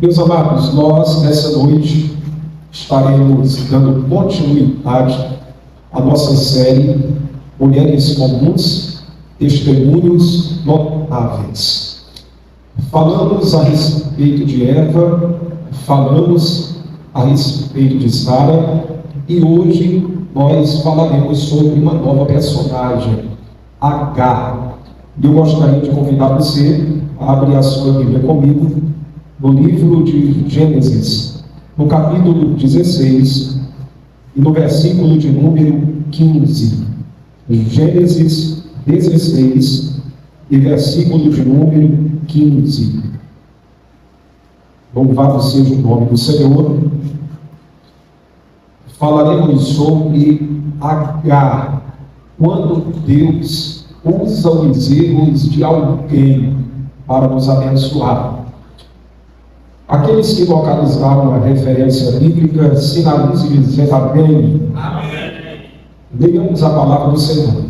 Meus amados, nós nessa noite estaremos dando continuidade à nossa série Mulheres Comuns, Testemunhos Notáveis. Falamos a respeito de Eva, falamos a respeito de Sara e hoje nós falaremos sobre uma nova personagem, Agar. Eu gostaria de convidar você a abrir a sua Bíblia comigo no livro de Gênesis, no capítulo 16 e no versículo de número 15. Gênesis 16 e versículo de número 15. Louvado seja o nome do Senhor. Falaremos sobre Agar, quando Deus usa os erros de alguém para nos abençoar. Aqueles que localizaram a referência bíblica, sinalize dizendo amém. Amém. Leiamos a palavra do Senhor.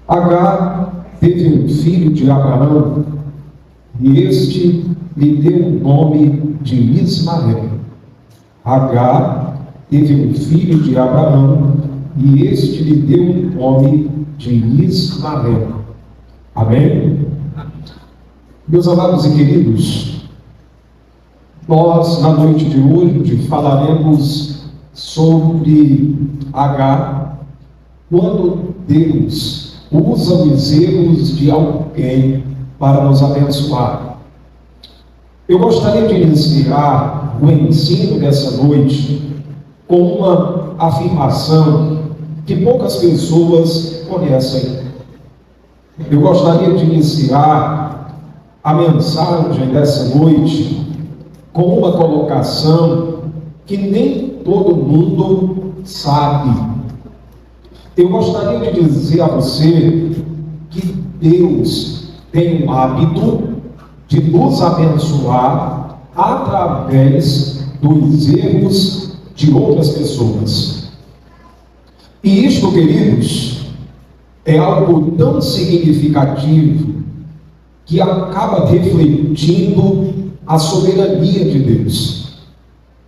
Agar teve um filho de Abraão, e este lhe deu o nome de Ismael. Agar teve um filho de Abraão, e este lhe deu o nome de Ismael. Amém? Meus amados e queridos, nós, na noite de hoje, falaremos sobre Agar, quando Deus usa os erros de alguém para nos abençoar. Eu gostaria de iniciar o ensino dessa noite com uma afirmação que poucas pessoas conhecem. Eu gostaria de iniciar a mensagem dessa noite com uma colocação que nem todo mundo sabe. Eu gostaria de dizer a você que Deus tem o hábito de nos abençoar através dos erros de outras pessoas. E isto, queridos, é algo tão significativo que acaba refletindo a soberania de Deus,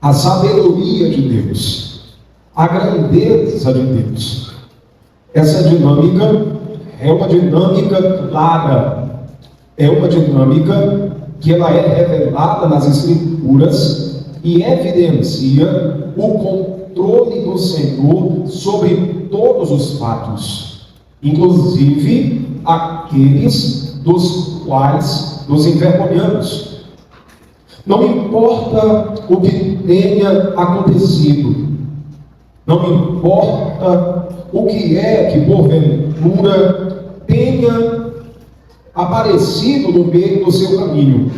a sabedoria de Deus, a grandeza de Deus. Essa dinâmica é uma dinâmica clara, é uma dinâmica que ela é revelada nas Escrituras e evidencia o controle do Senhor sobre todos os fatos, inclusive aqueles dos quais nos envergonhamos. Não importa o que tenha acontecido, não importa o que é que porventura tenha aparecido no meio do seu caminho,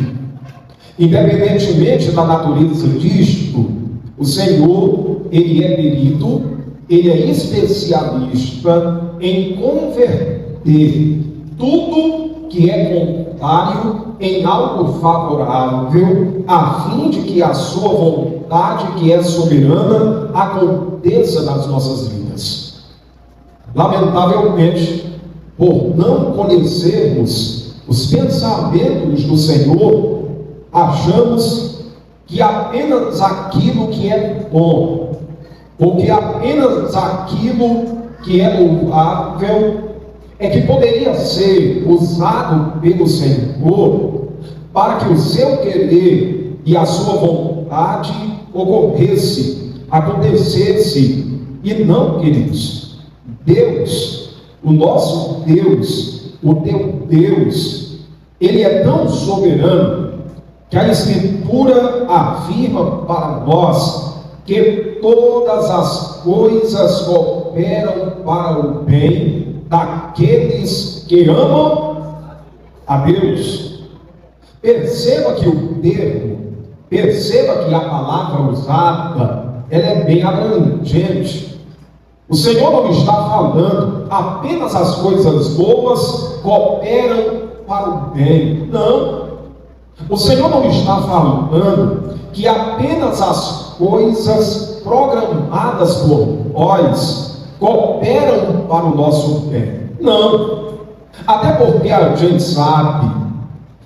independentemente da natureza disto, o Senhor, Ele é perito, Ele é especialista em converter tudo que é contrário em algo favorável, a fim de que a sua vontade, que é soberana, aconteça nas nossas vidas. Lamentavelmente, por não conhecermos os pensamentos do Senhor, achamos que apenas aquilo que é bom, ou que apenas aquilo que é louvável, é que poderia ser usado pelo Senhor para que o seu querer e a sua vontade acontecesse. E não, queridos, Deus, o nosso Deus, o teu Deus, Ele é tão soberano que a Escritura afirma para nós que todas as coisas cooperam para o bem daqueles que amam a Deus. Perceba que o termo, perceba que a palavra usada, ela é bem abrangente. O Senhor não está falando apenas as coisas boas cooperam para o bem. Não. O Senhor não está falando que apenas as coisas programadas por nós cooperam para o nosso bem. Não. Até porque a gente sabe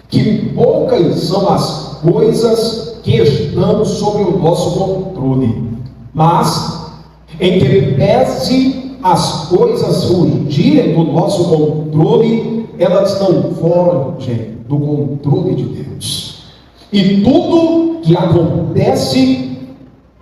que poucas são as coisas que estão sob o nosso controle, mas em que pese as coisas fugirem do nosso controle, elas não fogem do controle de Deus. E tudo que acontece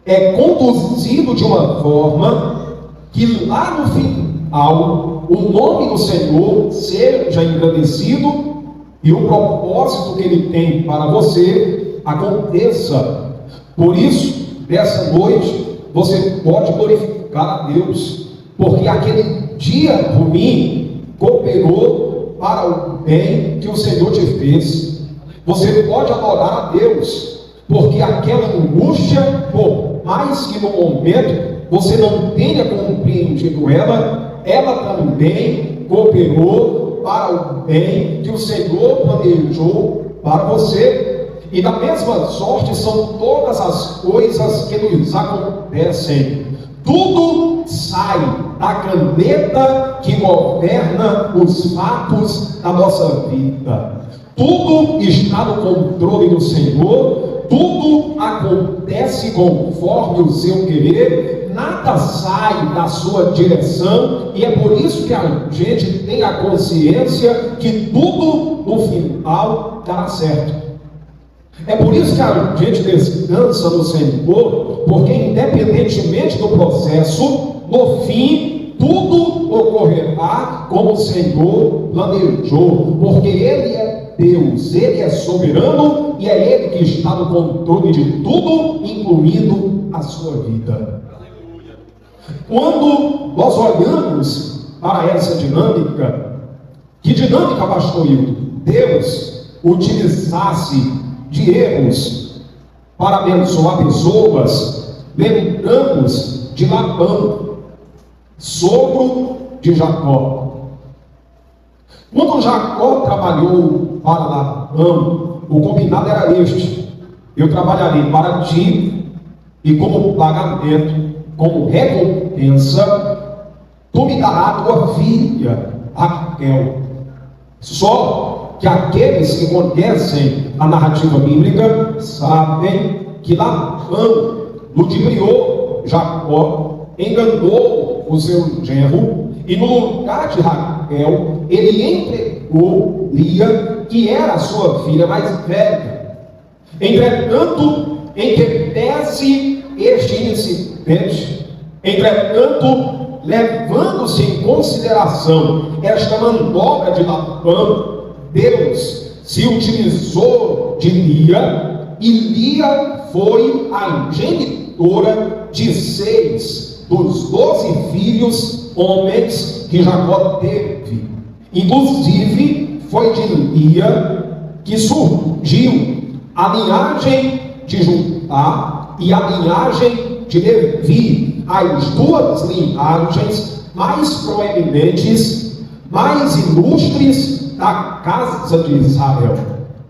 é conduzido de uma forma que lá no final o nome do Senhor seja engrandecido e o propósito que Ele tem para você aconteça. Por isso, dessa noite, você pode glorificar a Deus, porque aquele dia ruim cooperou para o bem que o Senhor te fez. Você pode adorar a Deus, porque aquela angústia, por mais que no momento você não tenha compreendido ela também cooperou para o bem que o Senhor planejou para você. E da mesma sorte são todas as coisas que nos acontecem. Tudo sai da caneta que governa os fatos da nossa vida. Tudo está no controle do Senhor, tudo acontece conforme o seu querer, nada sai da sua direção, e é por isso que a gente tem a consciência que tudo no final dará certo. É por isso que a gente descansa no Senhor, porque independentemente do processo, no fim, tudo ocorrerá como o Senhor planejou, porque Ele é Deus, Ele é soberano, e é Ele que está no controle de tudo, incluindo a sua vida. Quando nós olhamos para essa dinâmica, que dinâmica, pastor Hilton? Deus utilizasse de erros para abençoar pessoas, lembramos de Labão, sogro de Jacó. Quando Jacó trabalhou para Labão, o combinado era este: eu trabalharei para ti, e como pagamento, como recompensa, tu me darás tua filha Raquel. Só que aqueles que conhecem a narrativa bíblica sabem que Labão ludibriou Jacó, enganou o seu genro, e no lugar de Raquel, ele entregou Lia, que era a sua filha mais velha. Entretanto, em que pese este incidente, levando-se em consideração esta manobra de Labão, Deus se utilizou de Lia, e Lia foi a genitora de 6 dos 12 filhos homens que Jacó teve. Inclusive, foi de Lia que surgiu a linhagem de Judá e a linhagem de Levi, as duas linhagens mais proeminentes, mais ilustres da casa de Israel.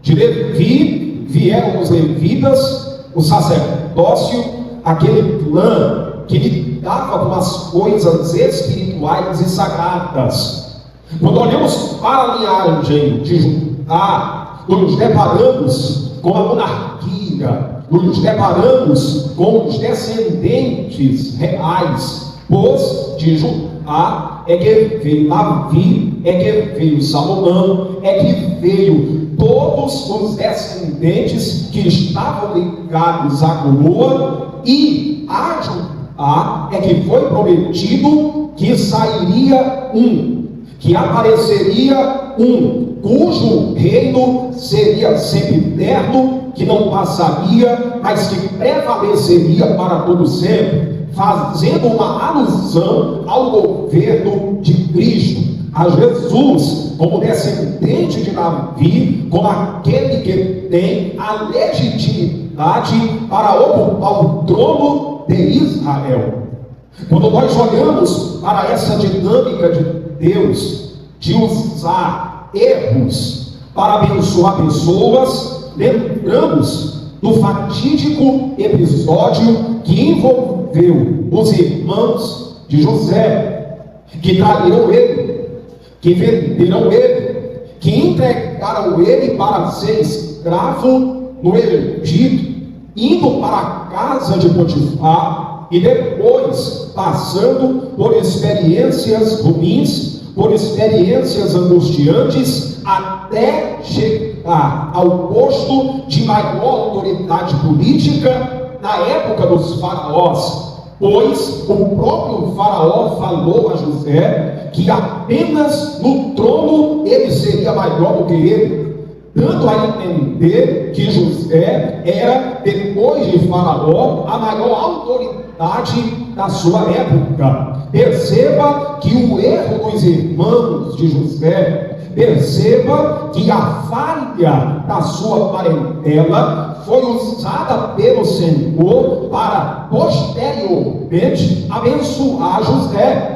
De Levi vieram os levitas, o sacerdócio, aquele clã que lidava com as coisas espirituais e sagradas. Quando olhamos para a linhagem de Judá, nos deparamos com a monarquia, nos deparamos com os descendentes reais, pois de Judá é que veio Davi, é que veio Salomão, é que veio todos os descendentes que estavam ligados à coroa, e a Judá é que foi prometido que sairia que apareceria cujo reino seria sempiterno, que não passaria, mas que prevaleceria para todo sempre, fazendo uma alusão ao governo de Cristo, a Jesus, como descendente de Davi, como aquele que tem a legitimidade para ocupar o trono de Israel. Quando nós olhamos para essa dinâmica de Deus, de usar erros para abençoar pessoas, lembramos do fatídico episódio que envolveu os irmãos de José, que traíram ele, que venderam ele, que entregaram ele para ser escravo no Egito, indo para a casa de Potifar, e depois passando por experiências ruins, por experiências angustiantes, até chegar ao posto de maior autoridade política na época dos faraós. Pois o próprio faraó falou a José que apenas no trono ele seria maior do que ele, dando a entender que José era, depois de faraó, a maior autoridade da sua época. Perceba que o erro dos irmãos de José, perceba que a falha da sua parentela foi usada pelo Senhor para posteriormente abençoar José.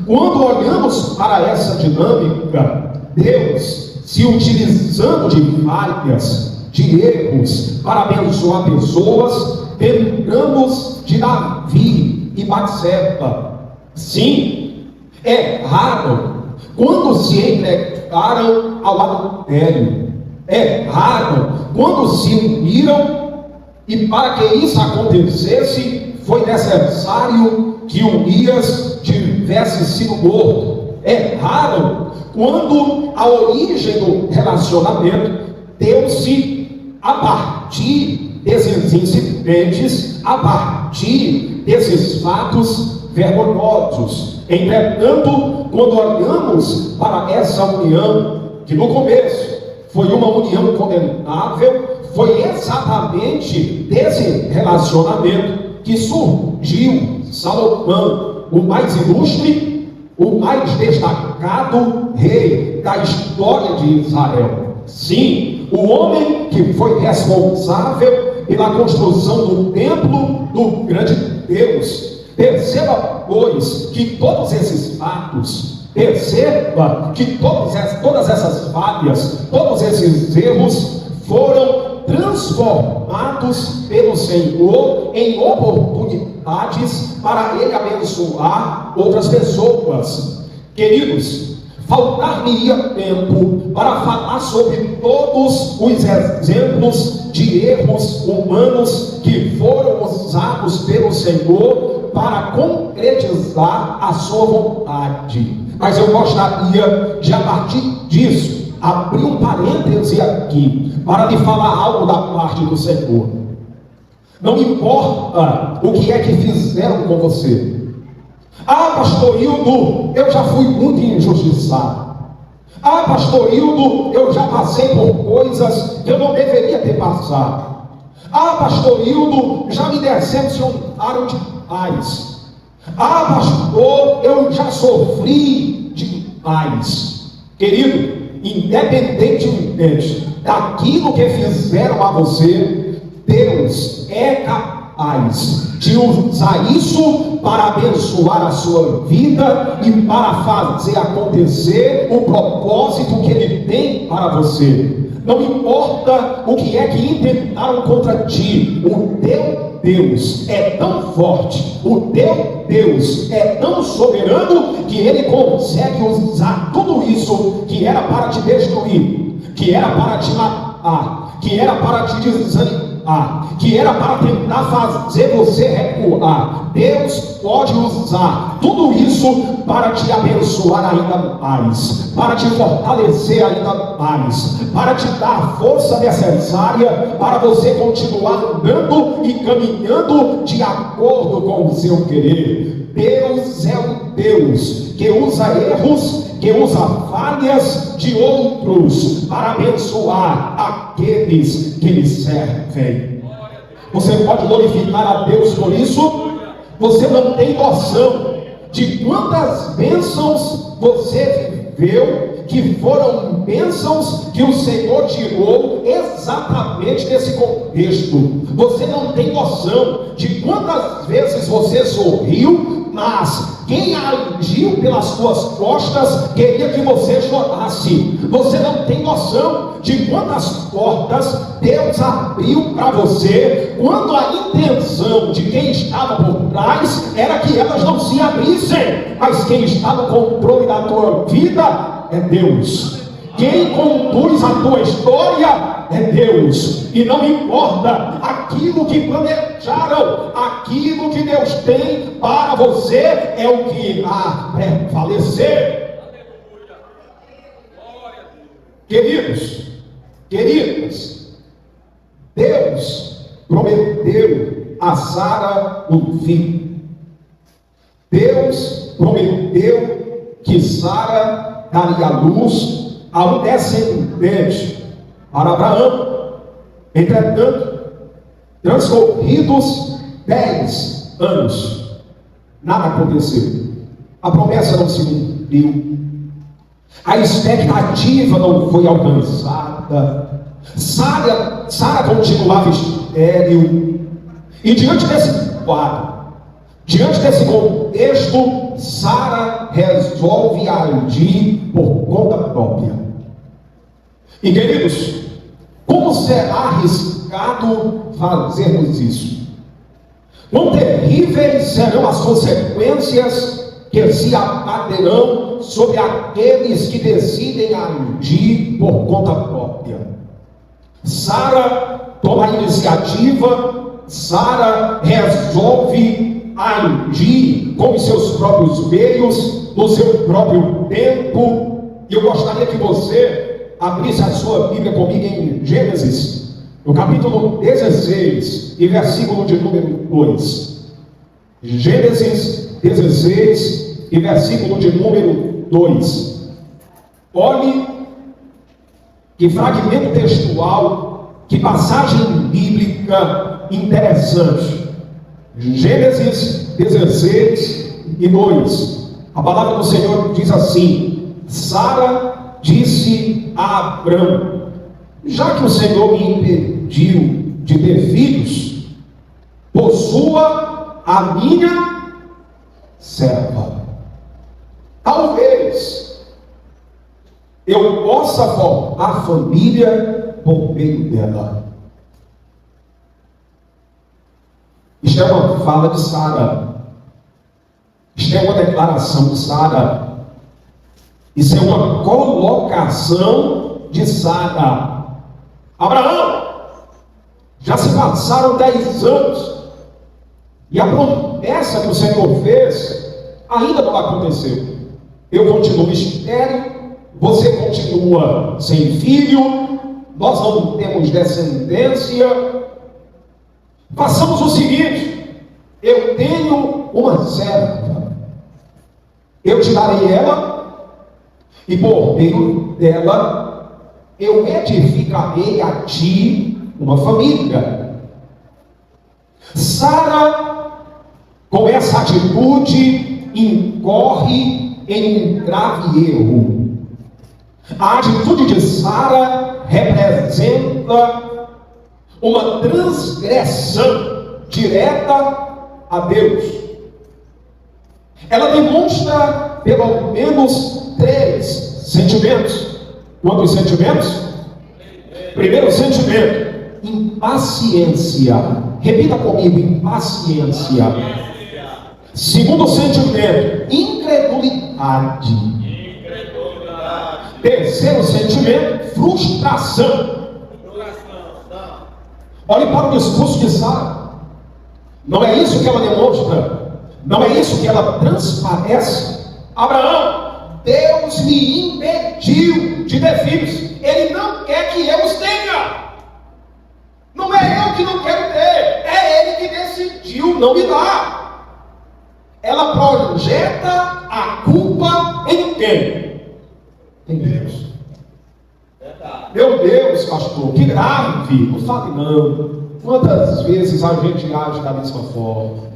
Quando olhamos para essa dinâmica, Deus se utilizando de falhas, de erros para abençoar pessoas, lembramos de Davi e Batseba. Sim, erraram quando se entregaram ao adultério, erraram quando se uniram, e para que isso acontecesse foi necessário que Urias tivesse sido morto. Erraram quando a origem do relacionamento deu-se a partir desses incidentes, a partir desses fatos vergonhosos. Entretanto, quando olhamos para essa união, que no começo foi uma união condenável, foi exatamente desse relacionamento que surgiu Salomão, o mais ilustre, o mais destacado rei da história de Israel. Sim, o homem que foi responsável pela construção do templo do grande Deus. Perceba, pois, que todos esses fatos, perceba que todas essas falhas, todos esses erros foram transformados pelo Senhor em oportunidades para Ele abençoar outras pessoas. Queridos, faltar-me-ia tempo para falar sobre todos os exemplos de erros humanos que foram usados pelo Senhor para concretizar a sua vontade. Mas eu gostaria de, a partir disso, abrir um parêntese aqui para lhe falar algo da parte do Senhor. Não importa o que é que fizeram com você. Ah, pastor Hildo, eu já fui muito injustiçado. Ah, pastor Hildo, eu já passei por coisas que eu não deveria ter passado. Ah, pastor Hildo, já me decepcionaram demais. Ah, pastor, eu já sofri demais. Querido, independentemente daquilo que fizeram a você, Deus é capaz de usar isso para abençoar a sua vida e para fazer acontecer o propósito que Ele tem para você. Não importa o que é que intentaram contra ti, o teu Deus é tão forte, o teu Deus é tão soberano, que Ele consegue usar tudo isso que era para te destruir, que era para te matar, que era para te desanimar, que era para tentar fazer você recuar. Deus pode usar tudo isso para te abençoar ainda mais, para te fortalecer ainda mais, para te dar a força necessária para você continuar andando e caminhando de acordo com o seu querer. Deus é o Deus que usa erros, que usa falhas de outros para abençoar aqueles que lhe servem. Você pode glorificar a Deus por isso? Você não tem noção de quantas bênçãos você viveu, que foram bênçãos que o Senhor tirou exatamente desse contexto. Você não tem noção de quantas vezes você sorriu, mas quem agiu pelas suas costas queria que você chorasse. Você não tem noção de quantas portas Deus abriu para você, quando a intenção de quem estava por trás era que elas não se abrissem. Mas quem está no controle da tua vida é Deus. Quem conduz conduz a tua história é Deus. E não importa aquilo que planejaram, aquilo que Deus tem para você é o que irá prevalecer. Queridos, queridas, Deus prometeu a Sara um filho. Deus prometeu que Sara daria luz a um descendente para Abraão. Entretanto, transcorridos 10 anos, nada aconteceu. A promessa não se cumpriu. A expectativa não foi alcançada. Sara continuava estéril. E diante desse quadro, diante desse contexto, Sara resolve agir por conta própria. E queridos, como será arriscado fazermos isso? Quão terríveis serão as consequências que se abaterão sobre aqueles que decidem agir por conta própria. Sara toma a iniciativa, Sara resolve agir com os seus próprios meios, no seu próprio tempo. E eu gostaria que você abrisse a sua Bíblia comigo em Gênesis, no capítulo 16 e versículo de número 2. Gênesis 16 e versículo de número 2. Olhe que fragmento textual, que passagem bíblica interessante. Gênesis 16 e 2. A palavra do Senhor diz assim: Sara disse a Abrão: já que o Senhor me impediu de ter filhos, possua a minha serva. Talvez eu possa formar família por meio dela. Isto é uma fala de Sara. Isto é uma declaração de Sara. Isso é uma colocação de Sara. Abraão, já se passaram 10 anos e a promessa que o Senhor fez ainda não aconteceu. Eu continuo estéril, você continua sem filho, nós não temos descendência. Façamos o seguinte: eu tenho uma serva, eu te darei ela, e por meio dela eu edificarei a ti uma família. Sara, com essa atitude, incorre em um grave erro. A atitude de Sara representa uma transgressão direta a Deus. Ela demonstra pelo menos 3 sentimentos. Quantos sentimentos? Primeiro sentimento: impaciência. Repita comigo: impaciência. Segundo sentimento: incredulidade. Terceiro sentimento: frustração. Olhe para o discurso de Sara. Não é isso que ela demonstra, não é isso que ela transparece. Abraão, Deus me impediu de ter filhos. Ele não quer que eu os tenha. Não é eu que não quero ter, é Ele que decidiu não me dar. Ela projeta a culpa em quem? Em Deus. Meu Deus, pastor, que grave. Não fale não. Quantas vezes a gente age da mesma forma?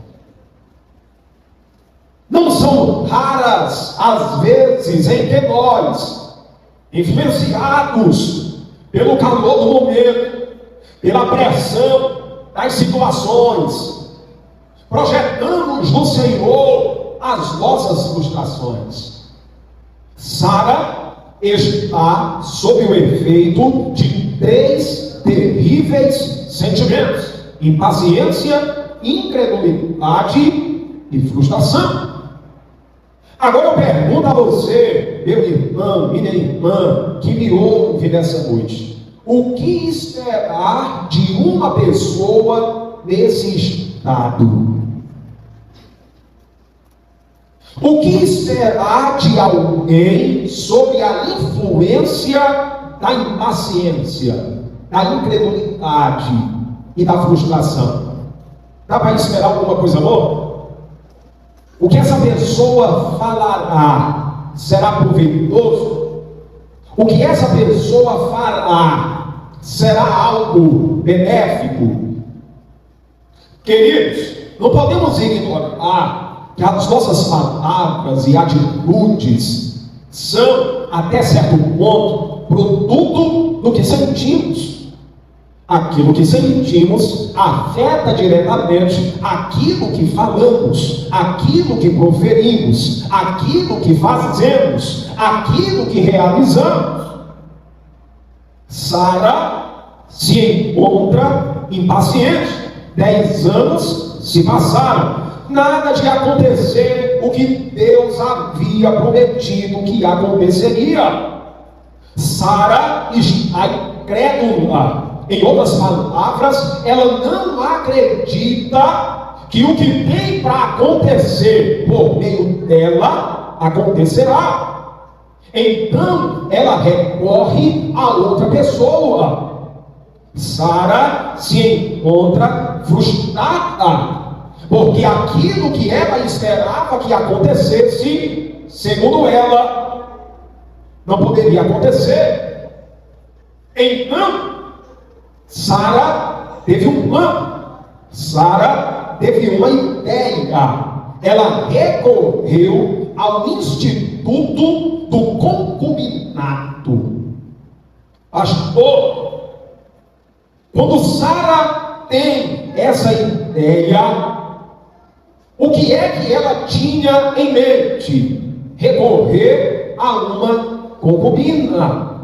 Não são raras as vezes em que nós, influenciados pelo calor do momento, pela pressão das situações, projetamos no Senhor as nossas frustrações. Sara está sob o efeito de 3 terríveis sentimentos: impaciência, incredulidade e frustração. Agora eu pergunto a você: meu irmão, minha irmã, que me ouve nessa noite, o que esperar de uma pessoa nesse estado? O que esperar de alguém sob a influência da impaciência, da incredulidade e da frustração? Dá para esperar alguma coisa boa? O que essa pessoa falará será proveitoso? O que essa pessoa fará será algo benéfico? Queridos, não podemos ignorar que as nossas palavras e atitudes são, até certo ponto, produto do que sentimos. Aquilo que sentimos afeta diretamente aquilo que falamos, aquilo que proferimos, aquilo que fazemos, aquilo que realizamos. Sara se encontra impaciente. 10 anos se passaram. Nada de acontecer o que Deus havia prometido que aconteceria. Sara está incrédula. Em outras palavras, ela não acredita que o que tem para acontecer por meio dela acontecerá. Então, ela recorre a outra pessoa. Sara se encontra frustrada, porque aquilo que ela esperava que acontecesse, segundo ela, não poderia acontecer. Então, Sara teve um plano, Sara teve uma ideia. Ela recorreu ao instituto do concubinato. Pastor, quando Sara tem essa ideia, o que é que ela tinha em mente? Recorrer a uma concubina.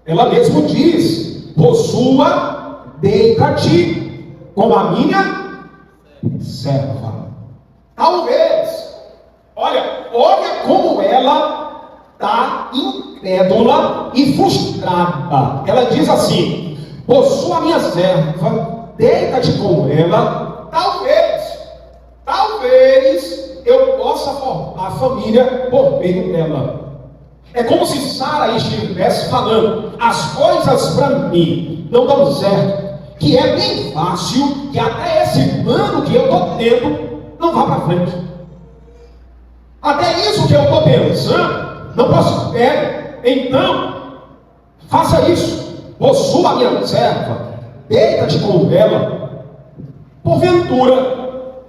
Ela mesmo diz: possua, deita-te com a minha serva. Talvez, olha como ela está incrédula e frustrada. Ela diz assim: possua a minha serva, deita-te com ela. Talvez eu possa formar família por meio dela. É como se Sara estivesse falando: as coisas para mim não dão certo, que é bem fácil que até esse plano que eu estou tendo não vá para frente. Até isso que eu estou pensando não prospere. Então, faça isso. Possua a minha serva, deita-te com ela. Porventura,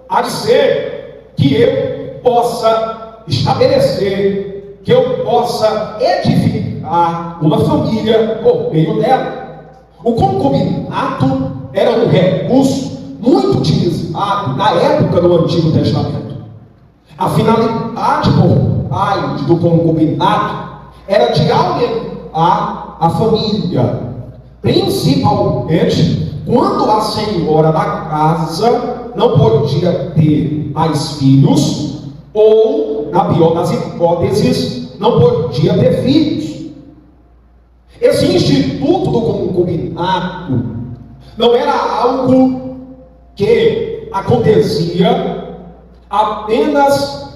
há de ser que eu possa estabelecer, que eu possa edificar uma família por meio dela. O concubinato era um recurso muito utilizado na época do Antigo Testamento. A finalidade por trás do concubinato era de aumentar a família, principalmente quando a senhora da casa não podia ter mais filhos, ou, na pior das hipóteses, não podia ter filhos. Esse instituto do concubinato não era algo que acontecia apenas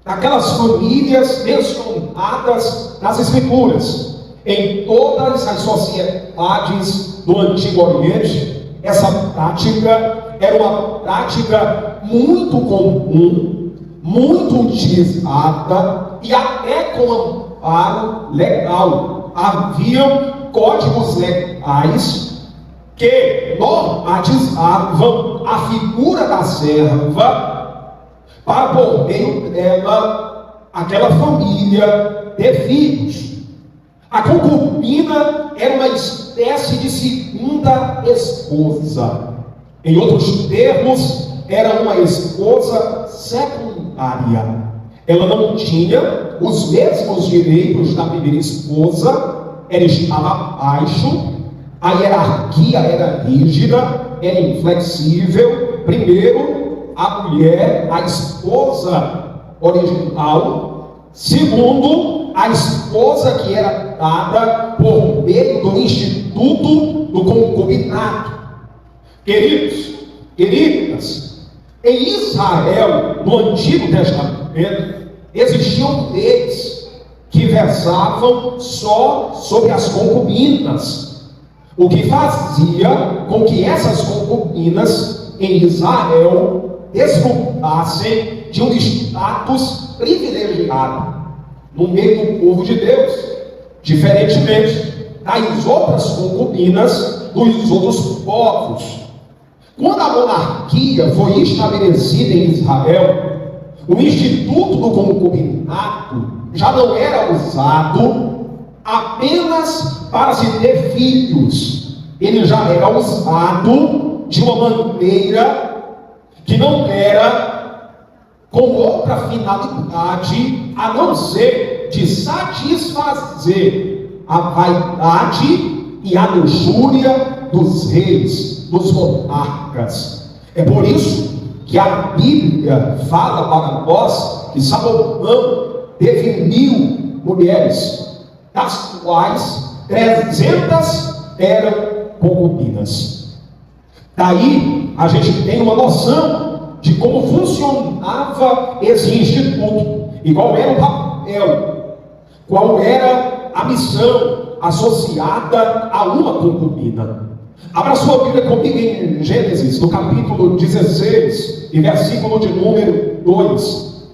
naquelas famílias mencionadas nas Escrituras. Em todas as sociedades do Antigo Oriente, essa prática era uma prática muito comum, muito utilizada e até com amparo legal. Haviam códigos legais que normatizavam a figura da serva para, por meio dela, aquela família ter filhos. A concubina era uma espécie de segunda esposa. Em outros termos, era uma esposa secundária. Ela não tinha os mesmos direitos da primeira esposa, ela estava abaixo, a hierarquia era rígida, era inflexível. Primeiro, a mulher, a esposa original. Segundo, a esposa que era dada por meio do instituto do concubinato. Queridos, queridas, em Israel, no Antigo Testamento, existiam leis que versavam só sobre as concubinas, o que fazia com que essas concubinas em Israel desfrutassem de um status privilegiado no meio do povo de Deus, diferentemente das outras concubinas dos outros povos. Quando a monarquia foi estabelecida em Israel, o instituto do concubinato já não era usado apenas para se ter filhos. Ele já era usado de uma maneira que não era com outra finalidade a não ser de satisfazer a vaidade e a luxúria dos reis, dos monarcas. É por isso que a Bíblia fala para nós que Salomão teve 1000 mulheres, das quais 300 eram concubinas. Daí a gente tem uma noção de como funcionava esse instituto e qual era o papel, qual era a missão associada a uma concubina. Abra sua Bíblia comigo em Gênesis, no capítulo 16, e versículo de número 2.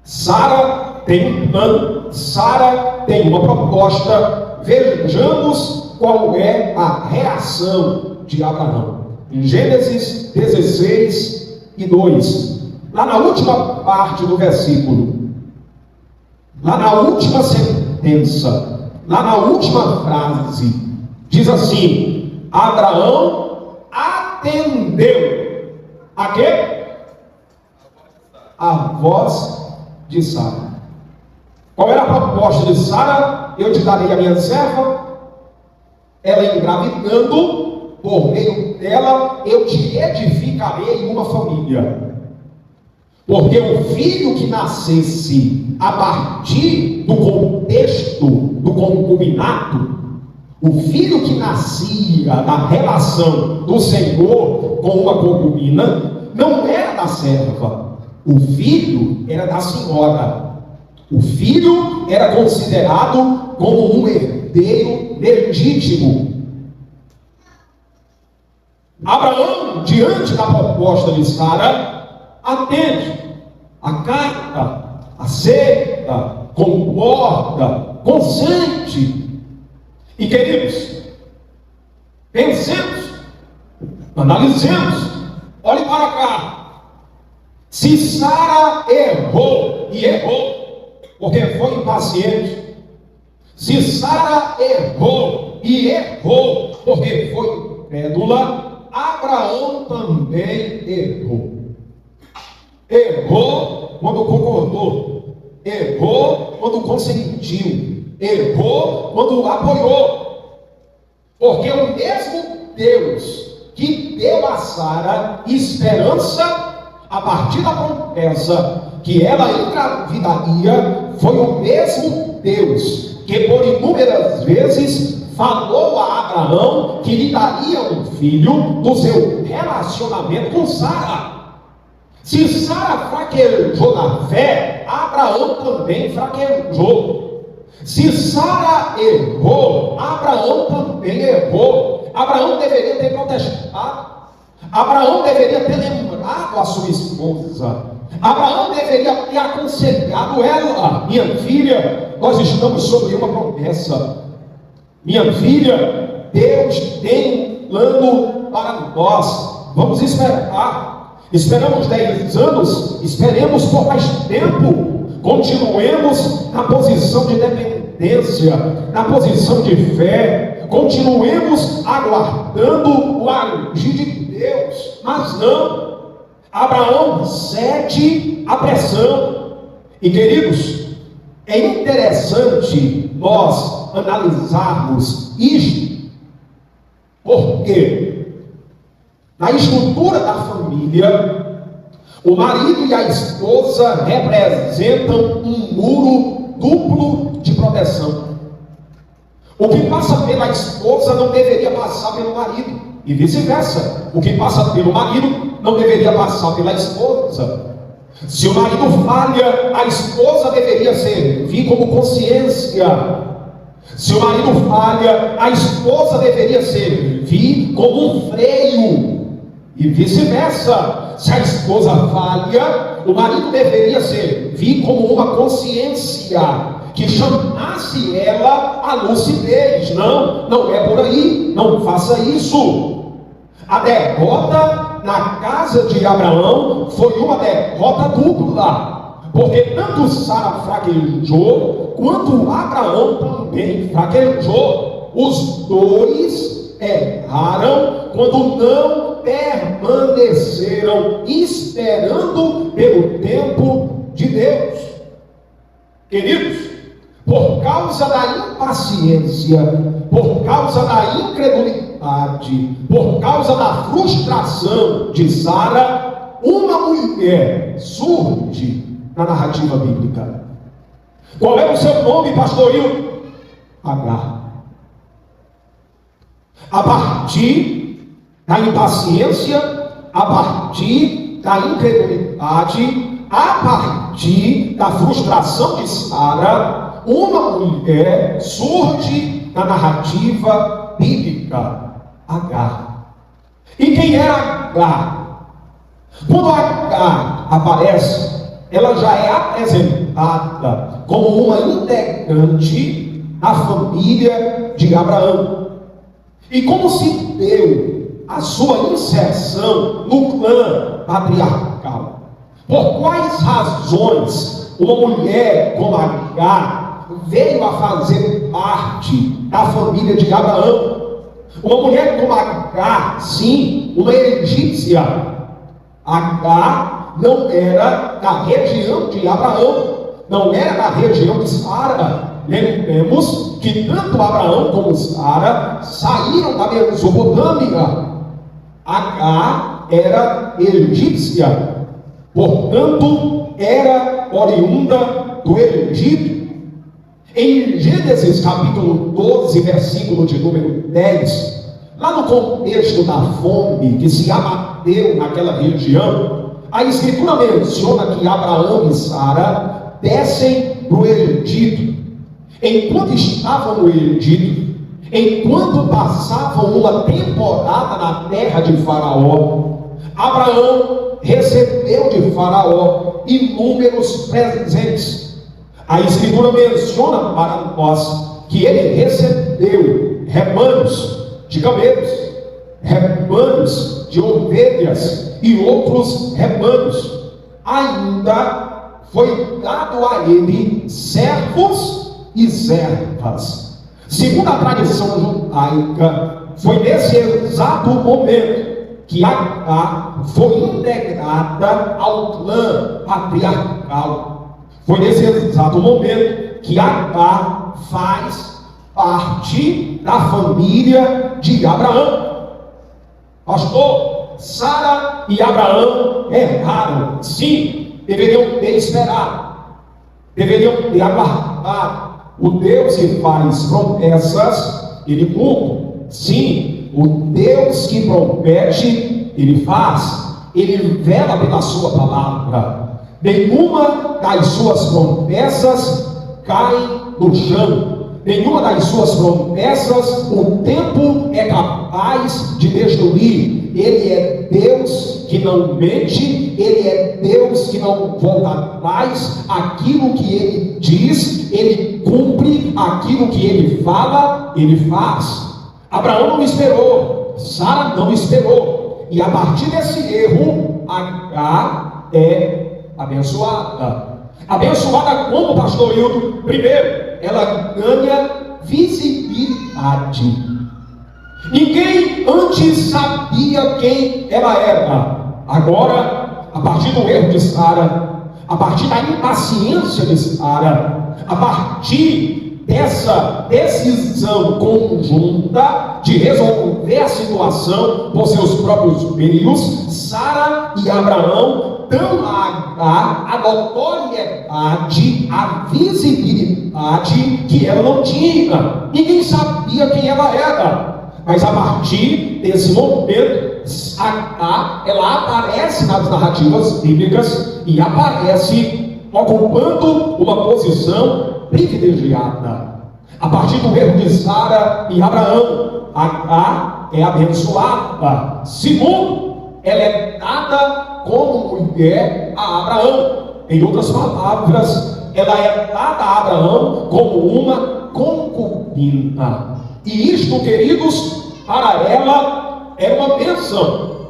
Sara tem um plano, Sara tem uma proposta. Vejamos qual é a reação de Abraão. Em Gênesis 16 e 2, lá na última parte do versículo, lá na última sentença, lá na última frase, diz assim: Abraão atendeu a quê? A voz de Sara. Qual era a proposta de Sara? Eu te darei a minha serva, ela engravidando, por meio dela eu te edificarei uma família. Porque o filho que nascesse a partir do contexto do concubinato, o filho que nascia da relação do Senhor com uma concubina, não era da serva, o filho era da senhora. O filho era considerado como um herdeiro legítimo. Abraão, diante da proposta de Sara, atende, acata, aceita, concorda, consente. E queridos, pensemos, analisemos, olhe para cá. Se Sara errou, e errou, porque foi impaciente, se Sara errou, e errou, porque foi incrédula, Abraão também errou. Errou quando concordou, errou quando consentiu, errou quando apoiou. Porque o mesmo Deus que deu a Sara esperança a partir da promessa que ela engravidaria, foi o mesmo Deus que por inúmeras vezes falou a Abraão que lhe daria um filho do seu relacionamento com Sara. Se Sara fraquejou na fé, Abraão também fraquejou. Se Sara errou, Abraão também errou. Abraão deveria ter protestado. Abraão deveria ter lembrado a sua esposa. Abraão deveria ter aconselhado ela: minha filha, nós estamos sobre uma promessa. Minha filha, Deus tem um plano para nós. Vamos esperar. Esperamos 10 anos, esperemos por mais tempo. Continuemos na posição de dependência, na posição de fé. Continuemos aguardando o agir de Deus. Mas não, Abraão cede à pressão. E queridos, é interessante nós analisarmos isto, porque na estrutura da família, o marido e a esposa representam um muro duplo de proteção. O que passa pela esposa não deveria passar pelo marido, e vice-versa. O que passa pelo marido não deveria passar pela esposa. Se o marido falha, a esposa deveria servir como consciência. Se o marido falha, a esposa deveria servir como um freio, e vice-versa. Se a esposa falha, o marido deveria servir como uma consciência que chamasse ela à lucidez. Não é por aí, não faça isso. A derrota na casa de Abraão foi uma derrota dupla, porque tanto Sara fraquejou, quanto Abraão também fraquejou. Os dois erraram quando não permaneceram esperando pelo tempo de Deus. Queridos, por causa da impaciência, por causa da incredulidade, por causa da frustração de Sara, uma mulher surge na narrativa bíblica. Qual é o seu nome, pastor Hilton? Agar. A partir da impaciência, a partir da incredulidade, a partir da frustração de Sara, uma mulher surge na narrativa bíblica: Agar. E quem era Agar? Quando Agar aparece, ela já é apresentada como uma integrante da família de Abraão. E como se deu a sua inserção no clã patriarcal? Por quais razões uma mulher como Agar veio a fazer parte da família de Abraão? Uma mulher como Agar, sim, uma egípcia. Agar não era da região de Abraão, não era da região de Sara. Lembremos que tanto Abraão como Sara saíram da Mesopotâmia. Agar era egípcia, portanto era oriunda do Egito. Em Gênesis capítulo 12, versículo de número 10, lá no contexto da fome que se abateu naquela região, a Escritura menciona que Abraão e Sara descem para o Egito. Enquanto estavam no Egito, enquanto passavam uma temporada na terra de Faraó, Abraão recebeu de Faraó inúmeros presentes. A Escritura menciona para nós que ele recebeu rebanhos de camelos, rebanhos de ovelhas e outros rebanhos. Ainda foi dado a ele servos e servas. Segundo a tradição judaica, foi nesse exato momento que Agar foi integrada ao clã patriarcal. Foi nesse exato momento que Agar faz parte da família de Abraão. Pastor, Sara e Abraão erraram. Sim, deveriam ter esperado, deveriam ter aguardado. O Deus que faz promessas, ele cumpre. Sim, o Deus que promete, ele faz. Ele vela pela sua palavra. Nenhuma das suas promessas cai no chão. Nenhuma das suas promessas o tempo é capaz de destruir. Ele é Deus que não mente, Ele é Deus que não volta atrás. Aquilo que Ele diz, Ele cumpre. Aquilo que Ele fala, Ele faz. Abraão não esperou, Sara não esperou, e a partir desse erro, Agar é abençoada. Abençoada como, pastor Hilton? Primeiro, ela ganha visibilidade. Ninguém antes sabia quem ela era. Agora, a partir do erro de Sara, a partir da impaciência de Sara, a partir dessa decisão conjunta de resolver a situação por seus próprios meios, Sara e Abraão dão a notoriedade, a visibilidade que ela não tinha. Ninguém sabia quem ela era. Mas a partir desse momento, ela aparece nas narrativas bíblicas e aparece ocupando uma posição privilegiada. A partir do erro de Sara e Abraão, Agar é abençoada. Segundo, ela é dada como mulher a Abraão. Em outras palavras, ela é dada a Abraão como uma concubina. E isto, queridos, para ela era uma bênção.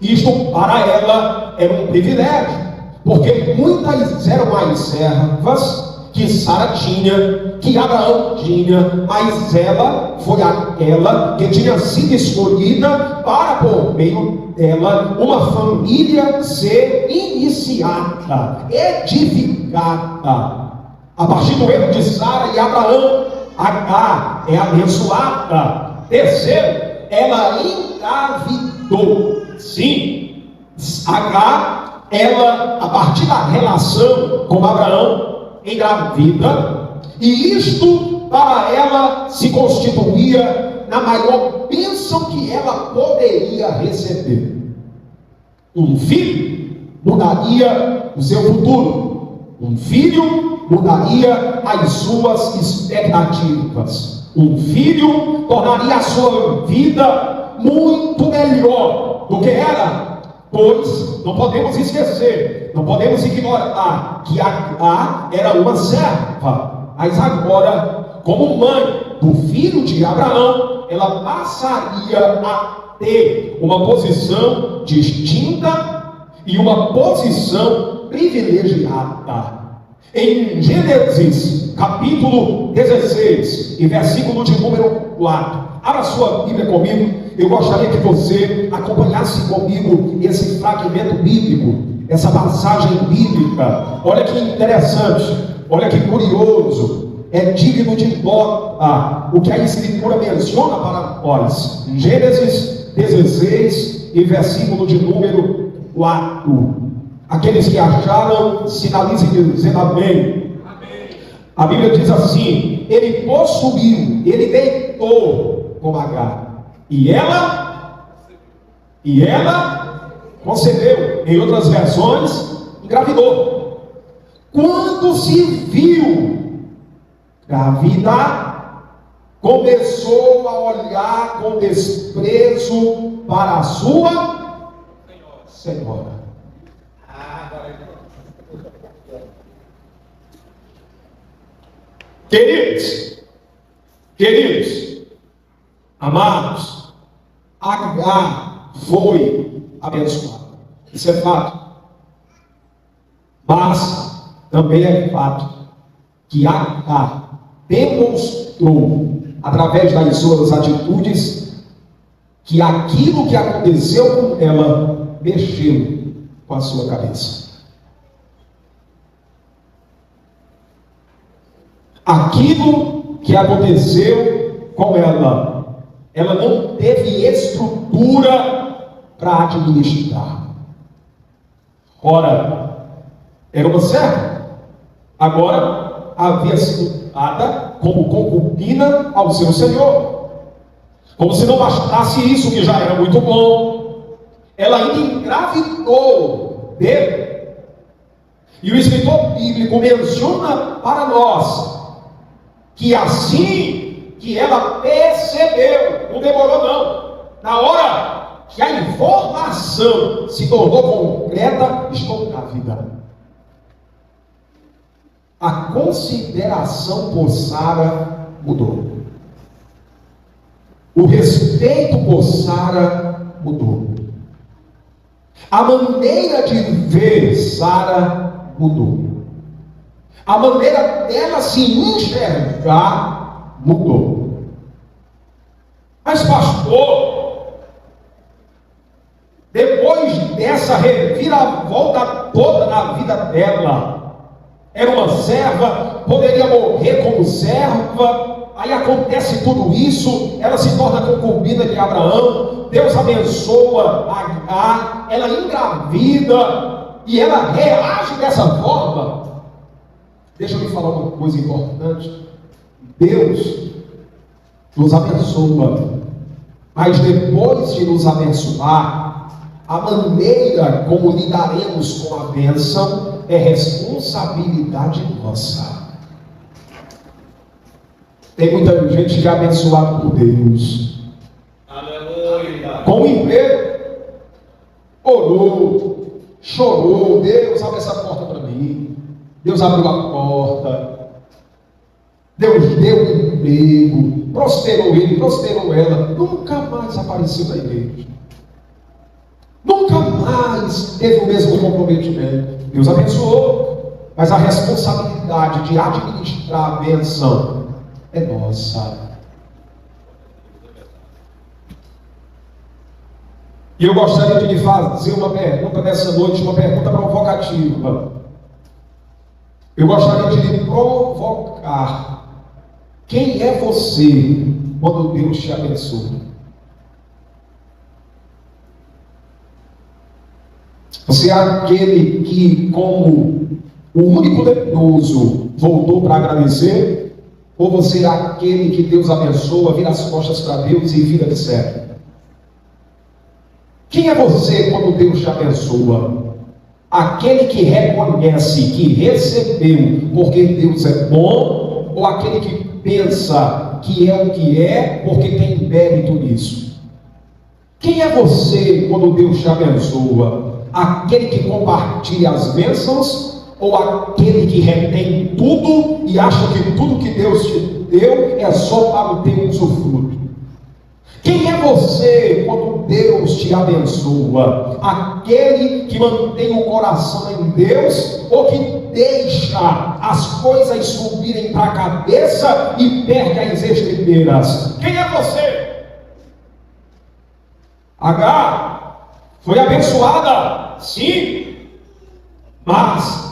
Isto para ela era um privilégio, porque muitas eram mais servas que Sara tinha, que Abraão tinha, mas ela foi aquela que tinha sido escolhida para, por meio dela, uma família ser iniciada, edificada. A partir do erro de Sara e Abraão, Agar é abençoada. Terceiro, ela engravidou. Sim, Agar, ela, a partir da relação com Abraão, engravida, e isto para ela se constituía na maior bênção que ela poderia receber. Um filho mudaria o seu futuro. Um filho mudaria as suas expectativas. Um filho tornaria a sua vida muito melhor do que era. Pois não podemos esquecer, não podemos ignorar que Agar era uma serva, mas agora, como mãe do filho de Abraão, ela passaria a ter uma posição distinta e uma posição privilegiada. Em Gênesis capítulo 16 e versículo de número 4, abra sua Bíblia comigo. Eu gostaria que você acompanhasse comigo esse fragmento bíblico, essa passagem bíblica. Olha que interessante, olha que curioso, é digno de nota o que a Escritura menciona para nós. Gênesis 16 e versículo de número 4. Aqueles que acharam, sinalizem dizendo amém. A Bíblia diz assim: ele possuiu, ele deitou com Agar, e ela concebeu. Em outras versões, engravidou. Quando se viu grávida, começou a olhar com desprezo para a sua senhora. Queridos, amados, Agar foi abençoada. Isso é fato. Mas também é fato que Agar demonstrou, através das suas atitudes, que aquilo que aconteceu com ela mexeu com a sua cabeça. Aquilo que aconteceu com ela não teve estrutura para administrar. Ora, era uma serva, agora havia sido dada como concubina ao seu senhor. Como se não bastasse isso, que já era muito bom, ela ainda engravidou dele. E o escritor bíblico menciona para nós que assim que ela percebeu, não demorou não, na hora que a informação se tornou concreta, estou grávida. A consideração por Sara mudou. O respeito por Sara mudou. A maneira de ver Sara mudou. A maneira dela se enxergar mudou. Mas pastor, depois dessa reviravolta toda na vida dela, era uma serva, poderia morrer como serva, aí acontece tudo isso, ela se torna concubina de Abraão, Deus abençoa Agar, ela engravida, e ela reage dessa forma, deixa eu lhe falar uma coisa importante. Deus nos abençoa, mas depois de nos abençoar, a maneira como lidaremos com a bênção é responsabilidade nossa. Tem muita gente que é abençoada por Deus. Aleluia. Com o emprego, orou, chorou, Deus abre essa porta para mim, Deus abriu a porta, Deus deu um emprego, prosperou ele, prosperou ela, nunca mais apareceu na igreja, nunca mais teve o mesmo comprometimento. Deus abençoou, mas a responsabilidade de administrar a bênção é nossa. E eu gostaria de lhe fazer uma pergunta nessa noite, uma pergunta provocativa. Eu gostaria de lhe provocar. Quem é você quando Deus te abençoa? Você é aquele que, como o único leproso, voltou para agradecer? Ou você é aquele que Deus abençoa, vira as costas para Deus e vira de sério? Quem é você quando Deus te abençoa? Aquele que reconhece que recebeu porque Deus é bom, ou aquele que pensa que é o que é porque tem mérito nisso? Quem é você quando Deus te abençoa? Aquele que compartilha as bênçãos, ou aquele que retém tudo e acha que tudo que Deus te deu é só para o teu usufruto? Quem é você quando Deus te abençoa? Aquele que mantém o coração em Deus, ou que deixa as coisas subirem para a cabeça e perde as estribeiras? Quem é você? Agar foi abençoada, sim, mas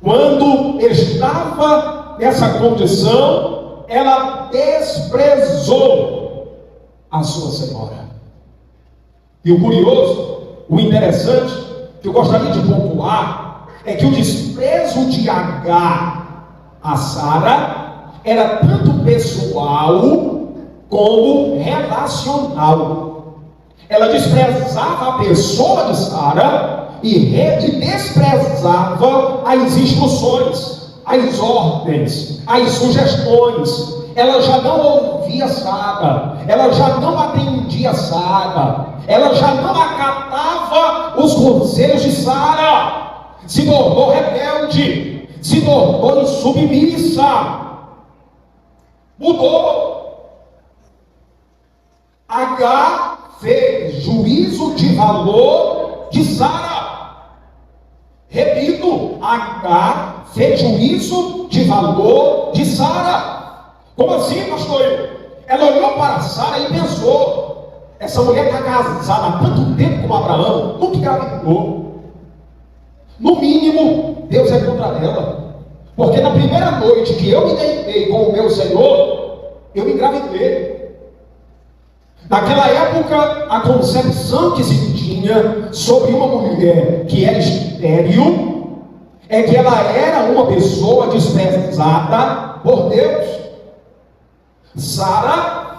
quando estava nessa condição, ela desprezou a sua senhora. E o curioso, o interessante, que eu gostaria de pontuar, é que o desprezo de Agar a Sara era tanto pessoal como relacional. Ela desprezava a pessoa de Sara e desprezava as instruções, as ordens, as sugestões. Ela já não ouvia Sara, ela já não atendia Sara, ela já não acatava os conselhos de Sara, se tornou rebelde, se tornou insubmissa, mudou. Agar fez juízo de valor de Sara. Repito, Agar fez juízo de valor de Sara. Como assim, pastor? Ela olhou para Sara e pensou: essa mulher está casada há tanto tempo com Abraão, nunca engravidou. No mínimo, Deus é contra ela. Porque na primeira noite que eu me deitei com o meu Senhor, eu engravidei. Naquela época, a concepção que se tinha sobre uma mulher que era estéril é que ela era uma pessoa desprezada por Deus. Sara,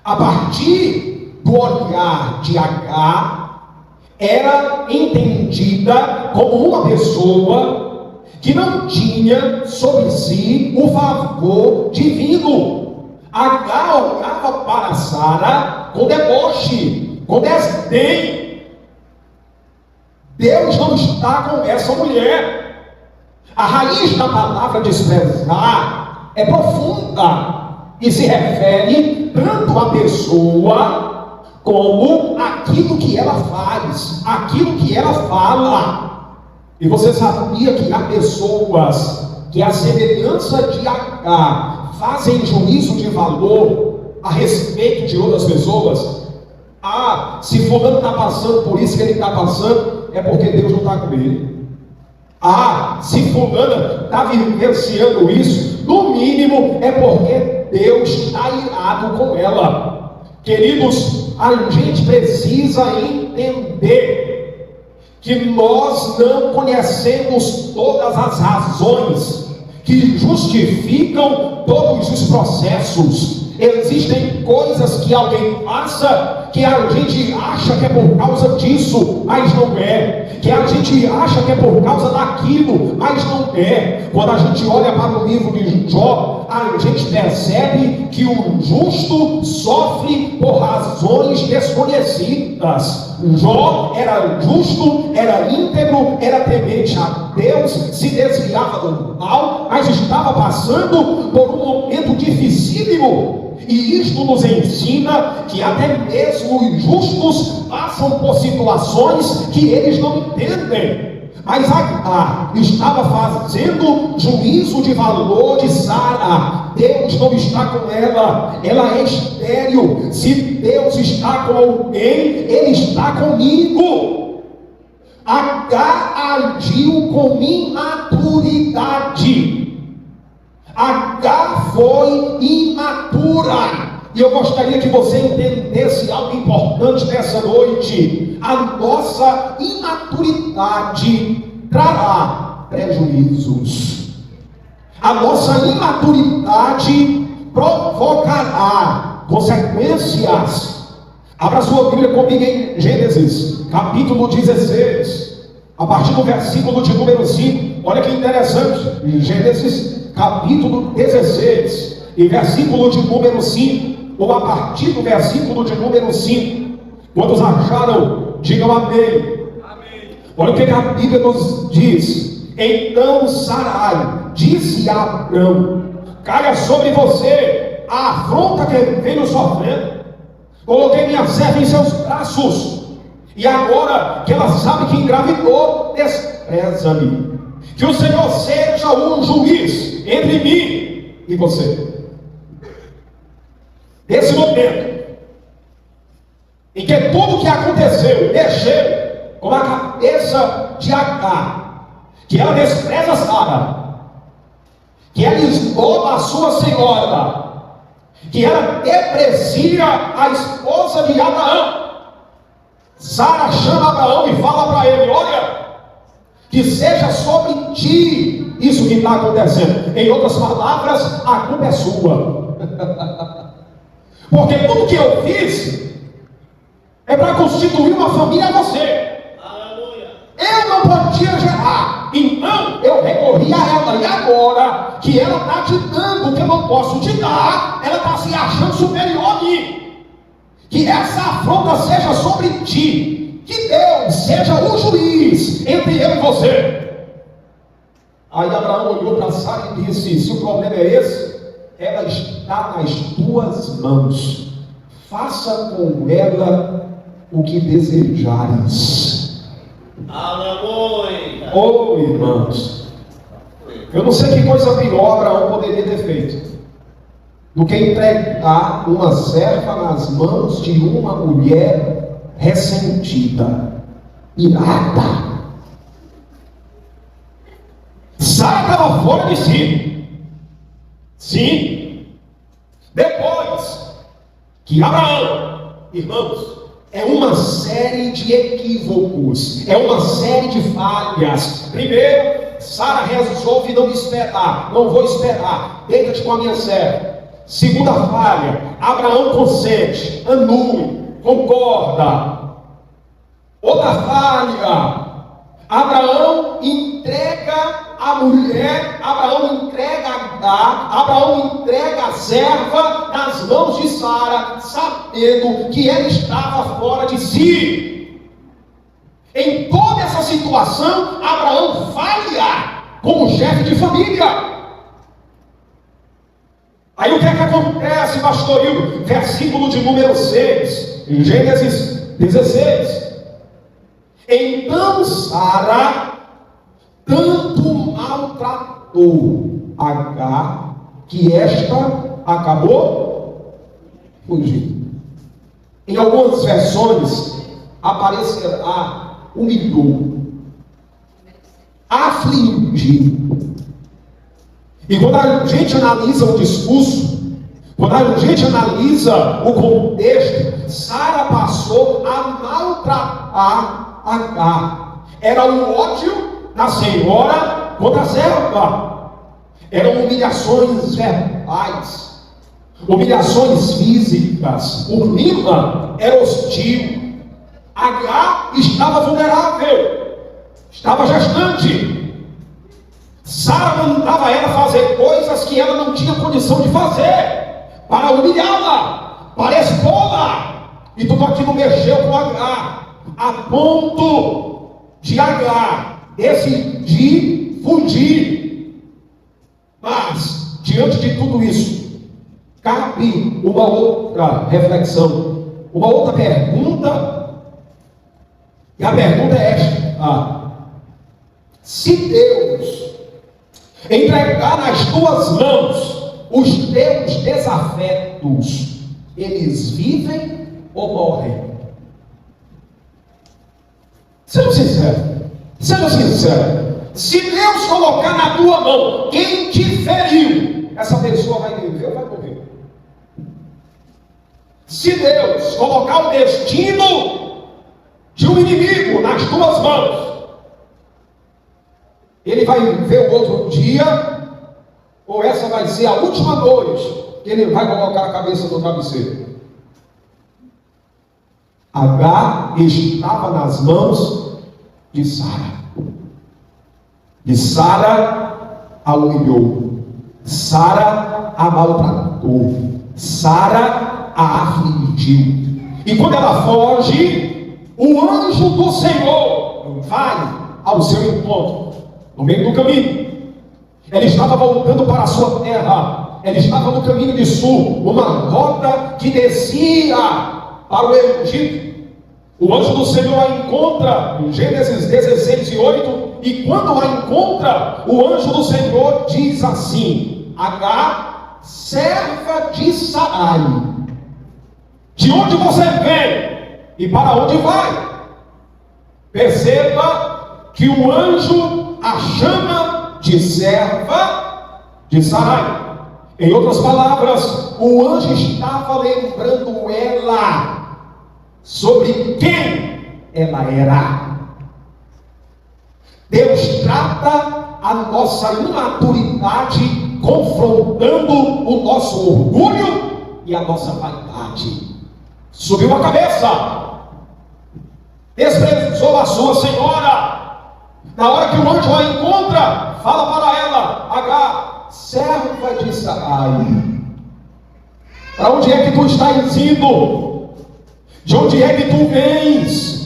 a partir do olhar de Agar, era entendida como uma pessoa que não tinha sobre si o favor divino. Agar olhava para Sara com deboche, com desdém. Deus não está com essa mulher. A raiz da palavra desprezar é profunda e se refere tanto à pessoa como aquilo que ela faz, aquilo que ela fala. E você sabia que há pessoas que, à semelhança de Agar, fazem juízo de valor a respeito de outras pessoas? Ah, se fulano está passando por isso que ele está passando, é porque Deus não está com ele. Ah, se fulana está vivenciando isso, no mínimo é porque Deus está irado com ela. Queridos, a gente precisa entender que nós não conhecemos todas as razões que justificam todos os processos. Existem coisas que alguém passa que a gente acha que é por causa disso, mas não é. Que a gente acha que é por causa daquilo, mas não é. Quando a gente olha para o livro de Jó, a gente percebe que o justo sofre por razões desconhecidas. Jó era justo, era íntegro, era temente a Deus, se desviava do mal, mas estava passando por um momento dificílimo. E isto nos ensina que até mesmo os justos passam por situações que eles não entendem. Mas Agar estava fazendo juízo de valor de Sara. Deus não está com ela, ela é estéril. Se Deus está com alguém, Ele está comigo. Agar agiu com imaturidade. Agar foi imatura. E eu gostaria que você entendesse algo importante nessa noite. A nossa imaturidade trará prejuízos. A nossa imaturidade provocará consequências. Abra sua Bíblia comigo em Gênesis, capítulo 16, a partir do versículo de número 5. Olha que interessante. Gênesis, capítulo 16, e versículo de número 5. Ou a partir do versículo de número 5. Quantos acharam? Digam amém. Amém. Olha o que a Bíblia nos diz. Então Sarai disse a Abrão: caia sobre você a afronta que venho sofrendo. Coloquei minha serva em seus braços, e agora que ela sabe que engravidou, despreza-me. Que o Senhor seja um juiz entre mim e você. Nesse momento em que tudo que aconteceu mexeu com a cabeça de Agar, que ela despreza Sara, que ela esnoba a sua senhora, que ela deprecia a esposa de Abraão, Sara chama Abraão e fala para ele: olha, que seja sobre ti isso que está acontecendo. Em outras palavras, a culpa é sua. Porque tudo que eu fiz é para constituir uma família a você. Aleluia. Eu não podia gerar, então eu recorri a ela. E agora que ela está te dando o que eu não posso te dar, ela está se achando superior a mim. Que essa afronta seja sobre ti. Que Deus seja o juiz entre eu e você. Aí Abraão olhou para Sara e disse: se o problema é esse, ela está nas tuas mãos. Faça com ela o que desejares. Aleluia. Oh, irmãos, eu não sei que coisa pior Abraão poderia ter feito do que entregar uma serva nas mãos de uma mulher ressentida, irada. Sara estava fora de si. Sim. Depois que Abraão, irmãos, é uma série de equívocos, é uma série de falhas. Primeiro, Sara resolve não esperar. Não vou esperar, deita-te com a minha serva. Segunda falha, Abraão consente, anule, concorda. Outra falha, Abraão entrega a mulher, Abraão entrega Agar, Abraão entrega a serva nas mãos de Sara, sabendo que ela estava fora de si. Em toda essa situação, Abraão falha como chefe de família. Aí o que é que acontece, pastor Hildo? Versículo de número 6, em Gênesis 16. Então Sara tanto maltratou Agar, que esta acabou fugindo. Em algumas versões aparecerá humilhou, afligiu. E quando a gente analisa o discurso, quando a gente analisa o contexto, Sara passou a maltratar Agar. Era o ódio da senhora contra a serva. Eram humilhações verbais, humilhações físicas. O clima era hostil. Agar estava vulnerável, estava gestante. Sara mandava ela fazer coisas que ela não tinha condição de fazer, para humilhá-la, para expô-la. E tudo aquilo mexeu com Agar, a ponto de Agar decidir fugir. Mas, diante de tudo isso, cabe uma outra reflexão, uma outra pergunta. E a pergunta é esta: se Deus entregar nas tuas mãos os teus desafetos, eles vivem ou morrem? Seja sincero, seja sincero. Se Deus colocar na tua mão quem te feriu, essa pessoa vai viver ou vai morrer? Se Deus colocar o destino de um inimigo nas tuas mãos, ele vai viver o outro dia, ou essa vai ser a última noite que ele vai colocar a cabeça no travesseiro? Agar estava nas mãos de Sara. E Sara a humilhou, Sara a maltratou, Sara a afligiu. E quando ela foge, o anjo do Senhor vai ao seu encontro, no meio do caminho. Ela estava voltando para a sua terra, ela estava no caminho de sul, uma rota que descia para o Egito. O anjo do Senhor a encontra, em Gênesis 16:8, e quando a encontra, o anjo do Senhor diz assim: Agar, serva de Sarai, de onde você vem e para onde vai? Perceba que o anjo a chama de serva de Sarai. Em outras palavras, o anjo estava lembrando ela sobre quem ela era. Deus trata a nossa imaturidade confrontando o nosso orgulho e a nossa vaidade. Subiu a cabeça, desprezou a sua senhora. Na hora que o anjo a encontra, fala para ela: Agar, serva de Sarai, para onde é que tu estás indo? De onde é que tu vens?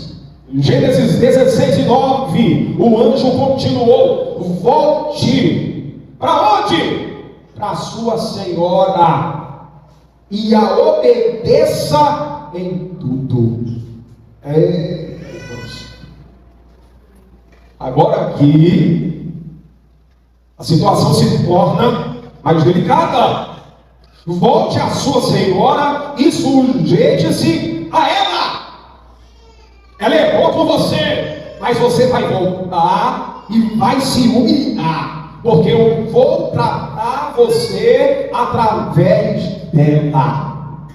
Em Gênesis 16:9, o anjo continuou: volte. Para onde? Para a sua senhora, e a obedeça em tudo. Agora aqui a situação se torna mais delicada. Volte à sua senhora e sujeite-se a ela. Ela é boa com você, mas você vai voltar e vai se humilhar, porque eu vou tratar você através dela.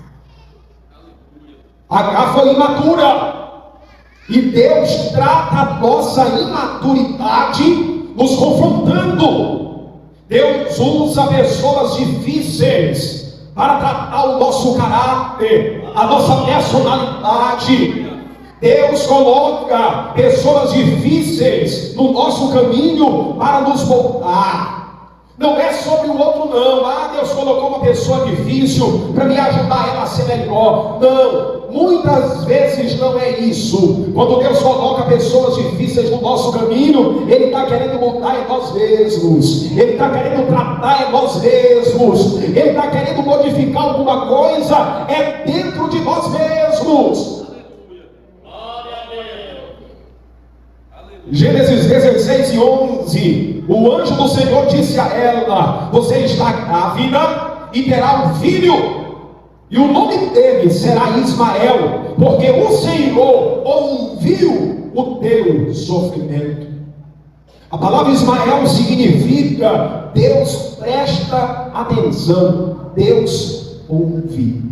Agar foi imatura, e Deus trata a nossa imaturidade nos confrontando. Deus usa pessoas difíceis para tratar o nosso caráter, a nossa personalidade. Deus coloca pessoas difíceis no nosso caminho para nos moldar. Não é sobre o outro não. Deus colocou uma pessoa difícil para me ajudar ela a ser melhor. Não, muitas vezes não é isso. Quando Deus coloca pessoas difíceis no nosso caminho, Ele está querendo mudar em nós mesmos, Ele está querendo tratar em nós mesmos, Ele está querendo modificar alguma coisa dentro de nós mesmos. Gênesis 16:11, o anjo do Senhor disse a ela: você está grávida e terá um filho, e o nome dele será Ismael, porque o Senhor ouviu o teu sofrimento. A palavra Ismael significa Deus presta atenção, Deus ouve.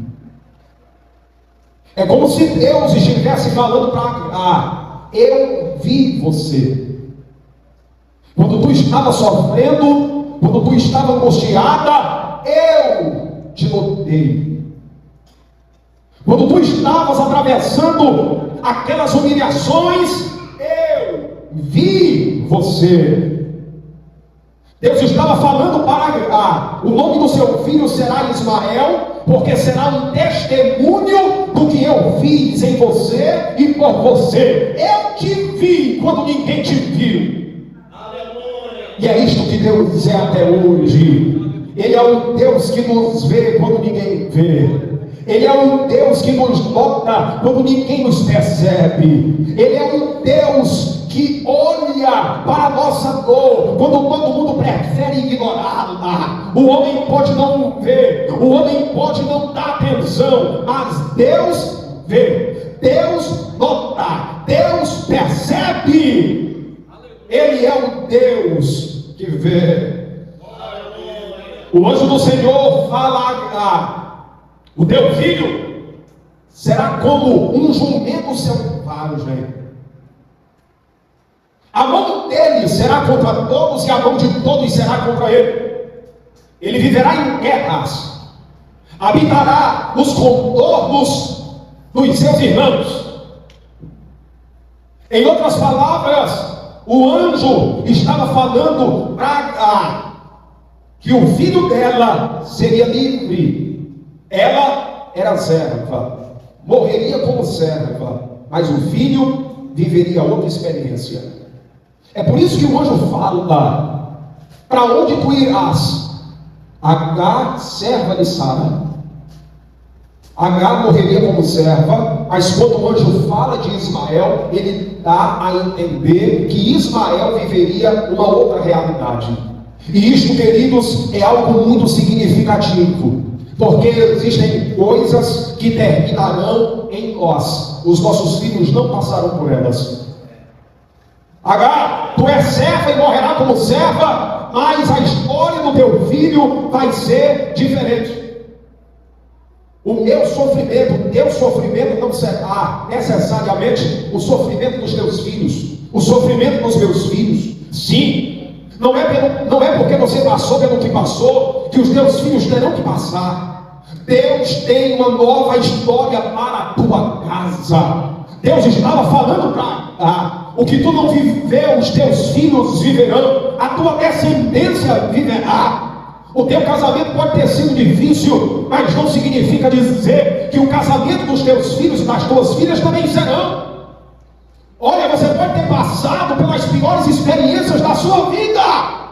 É como se Deus estivesse falando para Agar: eu vi você. Quando tu estava sofrendo, quando tu estava angustiada, eu te notei. Quando tu estavas atravessando aquelas humilhações, eu vi você. Deus estava falando para o nome do seu filho será Ismael, porque será um testemunho do que eu fiz em você e por você. Eu te vi quando ninguém te viu. Aleluia. E é isto que Deus é até hoje. Ele é um Deus que nos vê quando ninguém vê. Ele é um Deus que nos nota quando ninguém nos percebe. Ele é um Deus que olha para a nossa dor quando todo mundo prefere ignorá-la. O homem pode não ver, o homem pode não dar atenção, mas Deus vê, Deus nota, Deus percebe. Ele é o Deus que vê. O anjo do Senhor fala: o teu filho será como um jumento selvagem. A mão dele será contra todos e a mão de todos será contra ele. Ele viverá em guerras, habitará nos contornos dos seus irmãos. Em outras palavras, o anjo estava falando para que o filho dela seria livre. Ela era serva, morreria como serva, mas o filho viveria outra experiência. É por isso que o anjo fala: para onde tu irás? Agar, serva de Sara. Agar morreria como serva, mas quando o anjo fala de Ismael, ele dá a entender que Ismael viveria uma outra realidade. E isto, queridos, é algo muito significativo, porque existem coisas que terminarão em nós. Os nossos filhos não passaram por elas. Agar, tu és serva e morrerá como serva, mas a história do teu filho vai ser diferente. O meu sofrimento, o teu sofrimento não será necessariamente o sofrimento dos teus filhos, o sofrimento dos meus filhos. Sim, não é porque você passou pelo que passou que os teus filhos terão que passar. Deus tem uma nova história para a tua casa. Deus estava falando para o que tu não viveu, os teus filhos viverão, a tua descendência viverá. O teu casamento pode ter sido difícil, mas não significa dizer que o casamento dos teus filhos e das tuas filhas também serão. Olha, você pode ter passado pelas piores experiências da sua vida,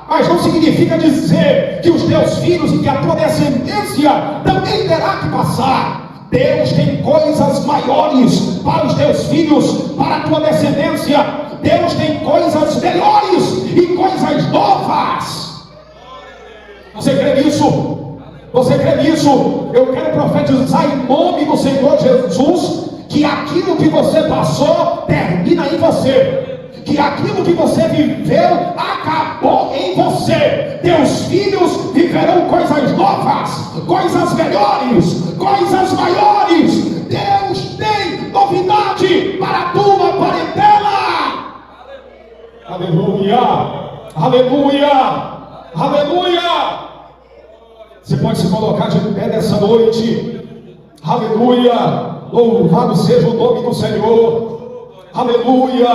mas não significa dizer que os teus filhos e que a tua descendência também terá que passar. Deus tem coisas maiores para os teus filhos, para a tua descendência. Deus tem coisas melhores e coisas novas. Você crê nisso? Você crê nisso? Eu quero profetizar em nome do Senhor Jesus que aquilo que você passou termina em você, que aquilo que você viveu acabou em você. Teus filhos viverão coisas novas, coisas melhores, coisas maiores. Deus tem novidade para a tua parentela. Aleluia, aleluia, aleluia. Você pode se colocar de pé nessa noite. Aleluia, louvado seja o nome do Senhor. Aleluia,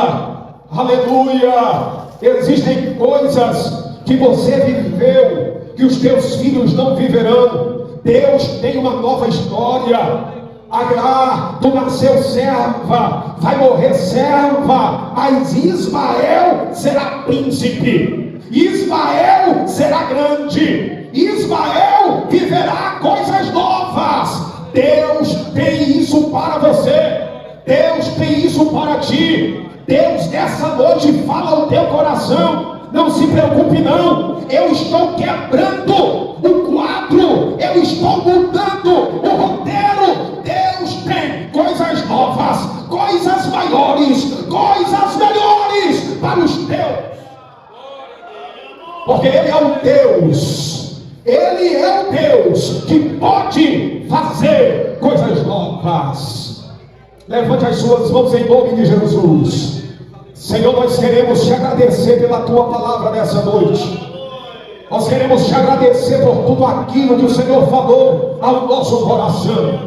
aleluia. Existem coisas que você viveu que os teus filhos não viverão. Deus tem uma nova história. Agar, tu nasceu serva, vai morrer serva, mas Ismael será príncipe, Ismael será grande, Ismael viverá coisas novas. Deus tem isso para você, Deus tem isso para ti. Deus nessa noite fala ao teu coração: não se preocupe não, eu estou quebrando o quadro, eu estou mudando o roteiro. Deus tem coisas novas, coisas maiores, coisas melhores para os teus, porque Ele é o Deus, Ele é o Deus que pode fazer coisas novas. Levante as suas mãos em nome de Jesus. Senhor, nós queremos te agradecer pela tua palavra nessa noite. Nós queremos te agradecer por tudo aquilo que o Senhor falou ao nosso coração.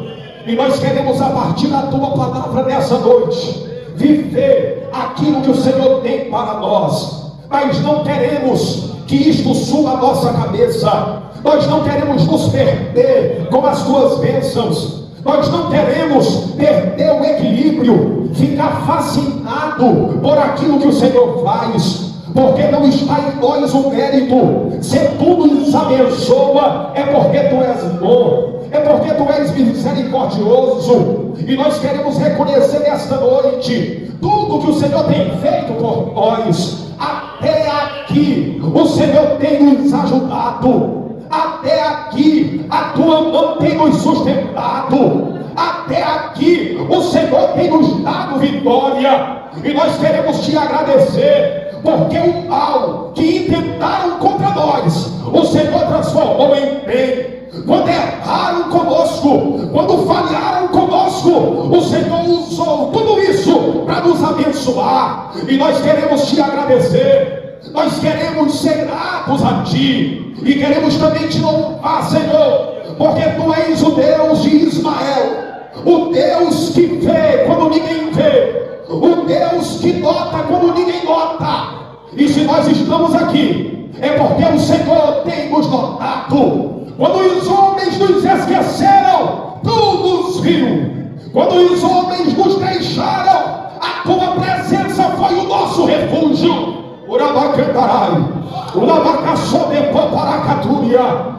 E nós queremos, a partir da tua palavra nessa noite, viver aquilo que o Senhor tem para nós. Mas não queremos que isto suba a nossa cabeça. Nós não queremos nos perder com as tuas bênçãos. Nós não queremos perder o equilíbrio, ficar fascinado por aquilo que o Senhor faz, porque não está em nós o mérito. Se tu nos abençoa, é porque tu és bom, é porque tu és misericordioso. E nós queremos reconhecer nesta noite tudo que o Senhor tem feito por nós. Até aqui o Senhor tem nos ajudado. Até aqui a tua mão tem nos sustentado. Até aqui o Senhor tem nos dado vitória. E nós queremos te agradecer, porque o mal que intentaram contra nós, o Senhor transformou em bem. Quando erraram conosco, quando falharam conosco, o Senhor usou tudo isso para nos abençoar. E nós queremos te agradecer. Nós queremos ser gratos a ti, e queremos também te louvar, Senhor, porque tu és o Deus de Ismael, o Deus que vê quando ninguém vê, o Deus que nota quando ninguém nota. E se nós estamos aqui, é porque o Senhor tem nos notado. Quando os homens nos esqueceram, tu nos viu. Quando os homens nos deixaram, a tua presença foi o nosso refúgio.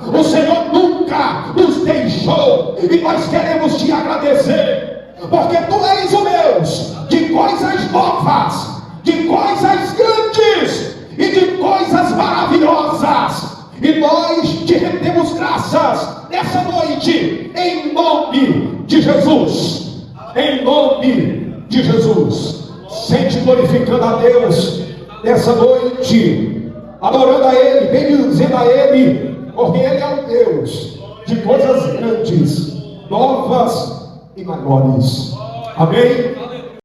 O Senhor nunca nos deixou, e nós queremos te agradecer, porque tu és o Deus de coisas novas, de coisas grandes e de coisas maravilhosas. E nós te rendemos graças nessa noite, em nome de Jesus. Em nome de Jesus. Sente glorificando a Deus nessa noite, adorando a Ele, bendizendo a Ele, porque Ele é um Deus de coisas grandes, novas e maiores. Amém?